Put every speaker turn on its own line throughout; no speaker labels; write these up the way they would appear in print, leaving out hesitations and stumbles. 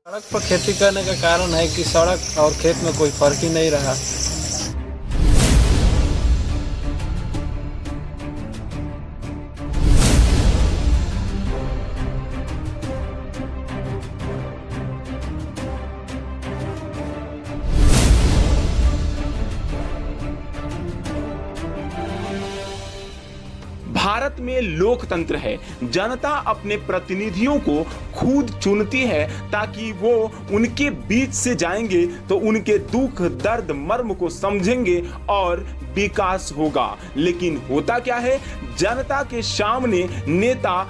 सड़क पर खेती करने का कारण है कि सड़क और खेत में कोई फर्क ही नहीं रहा।
भारत में लोकतंत्र है। जनता अपने प्रतिनिधियों को खुद चुनती है ताकि वो उनके बीच से जाएंगे तो उनके दुख दर्द मर्म को समझेंगे और विकास होगा। लेकिन होता क्या है, जनता के सामने नेता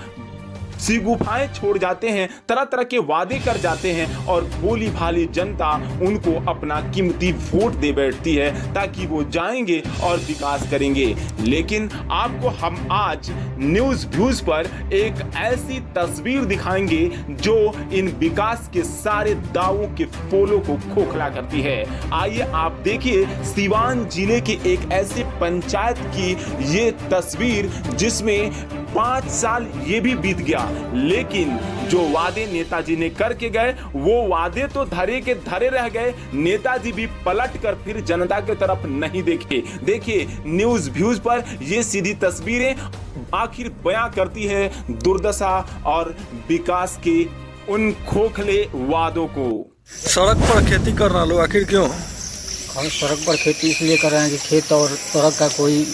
सी गुफाएं छोड़ जाते हैं, तरह तरह के वादे कर जाते हैं और भोली भाली जनता उनको अपना कीमती वोट दे बैठती है ताकि वो जाएंगे और विकास करेंगे। लेकिन आपको हम आज न्यूज़ व्यूज पर एक ऐसी तस्वीर दिखाएंगे जो इन विकास के सारे दावों के पोलों को खोखला करती है। आइए आप देखिए सीवान जिले के एक ऐसे पंचायत की ये तस्वीर जिसमें 5 साल ये भी बीत गया, लेकिन जो वादे नेताजी ने करके गए वो वादे तो धरे के धरे रह गए। नेताजी भी पलट कर फिर जनता की तरफ नहीं देखे। देखिए न्यूज़ व्यूज पर ये सीधी तस्वीरें आखिर बयां करती है दुर्दशा और विकास के उन खोखले वादों को।
सड़क पर खेती करना लोग आखिर क्यों?
हम सड़क पर खेती इसलिए कर रहे हैं कि खेत और सड़क का कोई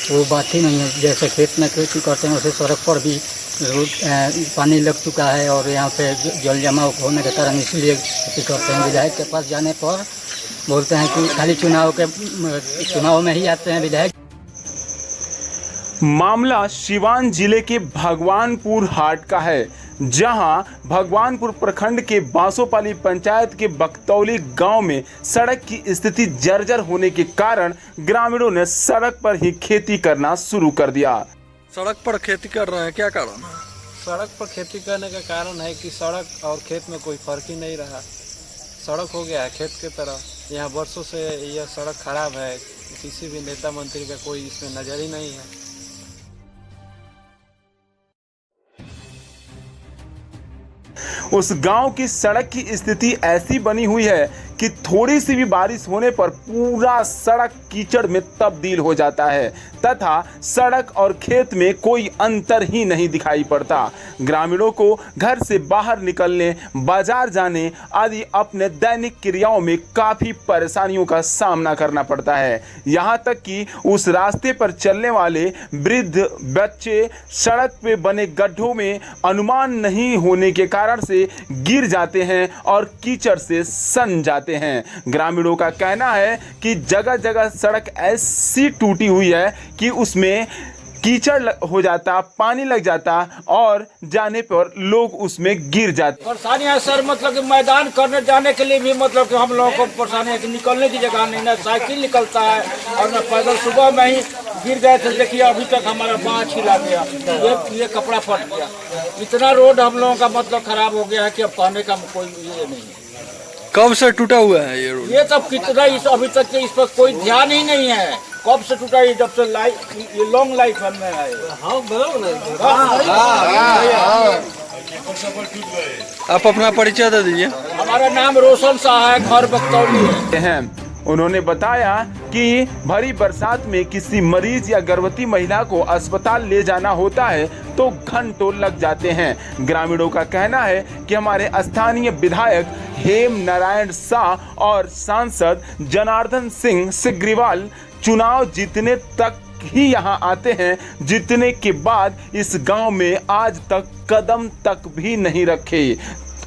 वो बात ही नहीं है। जैसे खेत में खेती करते हैं वैसे सड़क पर भी पानी लग चुका है और यहाँ पे जल जमाव होने के कारण इसलिए खेती करते हैं। विधायक के पास जाने पर बोलते हैं कि खाली चुनाव में ही आते हैं विधायक।
मामला सीवान जिले के भगवानपुर हाट का है, जहां भगवानपुर प्रखंड के बांसोपाली पंचायत के बकतौली गांव में सड़क की स्थिति जर्जर होने के कारण ग्रामीणों ने सड़क पर ही खेती करना शुरू कर दिया।
सड़क पर खेती कर रहे हैं, क्या कारण है?
सड़क पर खेती करने का कारण है कि सड़क और खेत में कोई फर्क ही नहीं रहा। सड़क हो गया है खेत की तरह। यहाँ वर्षों से यह सड़क खराब है, किसी भी नेता मंत्री का कोई इसमें नज़र ही नहीं है।
उस गांव की सड़क की स्थिति ऐसी बनी हुई है कि थोड़ी सी भी बारिश होने पर पूरा सड़क कीचड़ में तब्दील हो जाता है तथा सड़क और खेत में कोई अंतर ही नहीं दिखाई पड़ता। ग्रामीणों को घर से बाहर निकलने, बाजार जाने आदि अपने दैनिक क्रियाओं में काफ़ी परेशानियों का सामना करना पड़ता है। यहाँ तक कि उस रास्ते पर चलने वाले वृद्ध बच्चे सड़क पे बने गड्ढों में अनुमान नहीं होने के कारण से गिर जाते हैं और कीचड़ से सन जाते हैं। ग्रामीणों का कहना है कि जगह जगह सड़क ऐसी टूटी हुई है कि उसमें कीचड़ हो जाता, पानी लग जाता और जाने पर लोग उसमें गिर जाते।
परेशानी है सर, मतलब कि मैदान करने जाने के लिए भी मतलब कि हम लोगों को परेशानी है कि निकलने की जगह नहीं, ना साइकिल निकलता है और ना पैदल। सुबह में ही गिर गए थे, देखिए अभी तक हमारा बाँह छिला गया, ये कपड़ा फट गया। इतना रोड हम लोगों का मतलब खराब हो गया है कि अब कहने का कोई ये नहीं है।
कब से टूटा हुआ है ये रोड?
ये सब कितना अभी तक इस पर कोई ध्यान ही नहीं है। कब से टूटा है? जब से लाइफ ये लॉन्ग लाइफ में है।
आप अपना परिचय दे दीजिए।
हमारा नाम रोशन शाह है, घर बकतौली है।
उन्होंने बताया कि भरी बरसात में किसी मरीज या गर्भवती महिला को अस्पताल ले जाना होता है तो घंटों लग जाते हैं। ग्रामीणों का कहना है कि हमारे स्थानीय विधायक हेम नारायण शाह और सांसद जनार्दन सिंह सिग्रीवाल चुनाव जीतने तक ही यहाँ आते हैं, जीतने के बाद इस गांव में आज तक कदम तक भी नहीं रखे।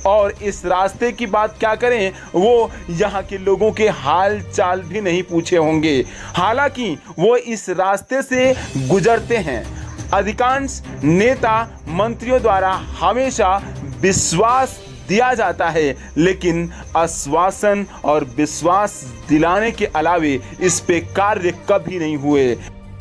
और इस रास्ते की बात क्या करें, वो यहाँ के लोगों के हाल चाल भी नहीं पूछे होंगे। हालांकि वो इस रास्ते से गुजरते हैं। अधिकांश नेता मंत्रियों द्वारा हमेशा विश्वास दिया जाता है, लेकिन आश्वासन और विश्वास दिलाने के अलावे इस पे कार्य कभी नहीं हुए।